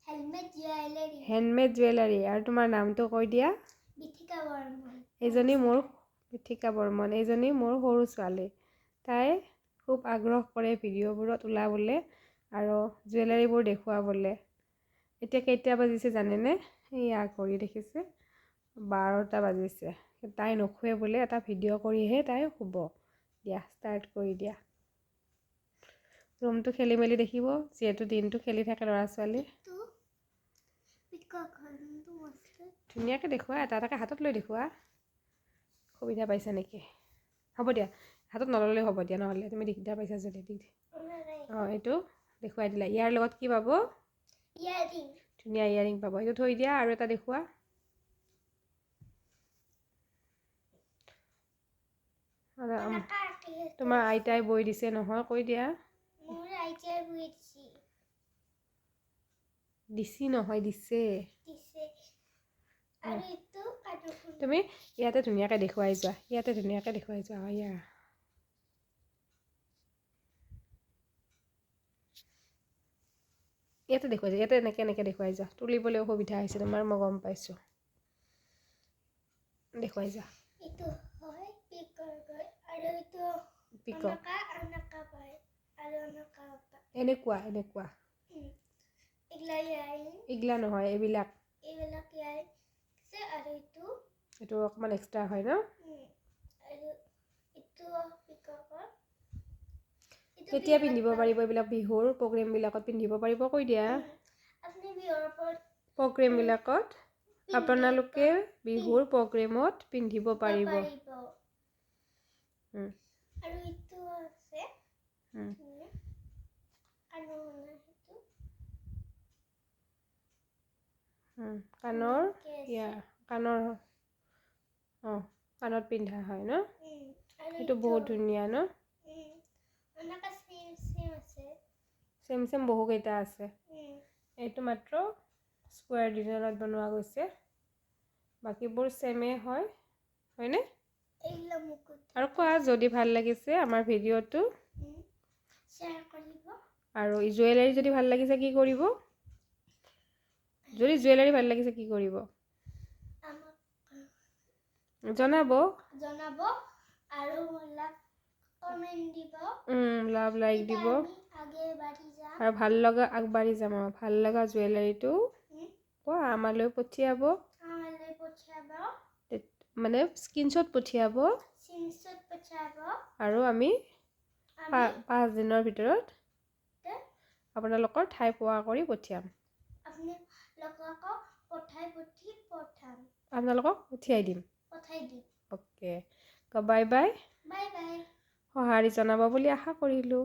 Handmade jewellery. আৰু তোমাৰ নামটো কৈ দিয়া। বিথিকা বৰ্মন। বিথিকা বৰ্মন এইজনী মোৰ সৰু ছোৱালী। তাই খুব আগ্ৰহ কৰে ভিডিঅ'বোৰত ওলাবলৈ আৰু জুৱেলাৰীবোৰ দেখুৱাবলৈ। এতিয়া কেইটা বাজিছে জানেনে? এয়া ঘড়ী দেখিছে 12টা বাজিছে। তাই নুশুৱে বোলে, এটা ভিডিঅ' কৰিহে তাই শুব। দিয়া ষ্টাৰ্ট কৰি দিয়া। ৰুমটো খেলি মেলি দেখিব, যিহেতু দিনটো খেলি থাকে ল'ৰা ছোৱালী। ধুনীয়াকৈ দেখুওৱা, এটা এটাকৈ হাতত লৈ দেখুওৱা। সুবিধা পাইছা নেকি? হ'ব দিয়া, হাতত নল'লেও হ'ব দিয়া, নহ'লে তুমি দিগদাৰ পাইছা যদি এইটো দেখুৱাই দিলা। ইয়াৰ লগত কি পাব? ধুনীয়া ইয়াৰিং পাব। এইটো থৈ দিয়া, আৰু এটা দেখুওৱা। তোমাৰ আইতাই বৈ দিছে নহয়, কৈ দিয়া। দিছি নহয়, দিছে। তুমি ইয়াতে ধুনীয়াকৈ দেখুৱাই যোৱা, ইয়াতে দেখুৱাই যোৱা। ইয়াতে দেখুৱাই যোৱা, ইয়াতে এনেকৈ দেখুৱাই যোৱা। তুলিবলৈ অসুবিধা হৈছে তোমাৰ, মই গম পাইছোঁ। দেখুৱাই যোৱা। এনেকুৱা ইগলা নহয়, এইবিলাক এইটো অকণমান এক্সট্ৰা হয় ন? কেতিয়া পিন্ধিব পাৰিব এইবিলাক? বিহুৰ প্ৰগ্ৰেমবিলাকত পিন্ধিব পাৰিব, কৈ দিয়া। প্ৰগ্ৰেমবিলাকত আপোনালোকে বিহুৰ প্ৰগ্ৰেমত পিন্ধিব পাৰিব। কাণত পিন্ধা হয় ন? সেইটো বহুত ধুনীয়া ন? চেম বহুকেইটা আছে। এইটো মাত্ৰ স্কুৱেৰ ডিজাইনত বনোৱা গৈছে, বাকীবোৰ ছেমেই হয়, হয়নে? আৰু কোৱা যদি ভাল লাগিছে আমাৰ ভিডিঅ'টো, আৰু জুৱেলাৰী যদি ভাল লাগিছে কি কৰিব? যদি জুৱেলাৰী ভাল লাগিছে কি কৰিব? জনাব আৰু লাইক দিব, আৰু ভাল লগা আগবাঢ়ি যাম। ভাল লগা জুৱেলাৰীটো আমালৈ পঠিয়াব, মানে স্ক্ৰীনশ্বট পঠিয়াব, আৰু আমি 5 দিনৰ ভিতৰত আপোনালোকৰ ঠাই পোৱা কৰি পঠিয়াম। আপোনালোকক পঠিয়াই দিম। Okay, bye bye. সঁহাৰি জনাব বুলি আশা কৰিলোঁ।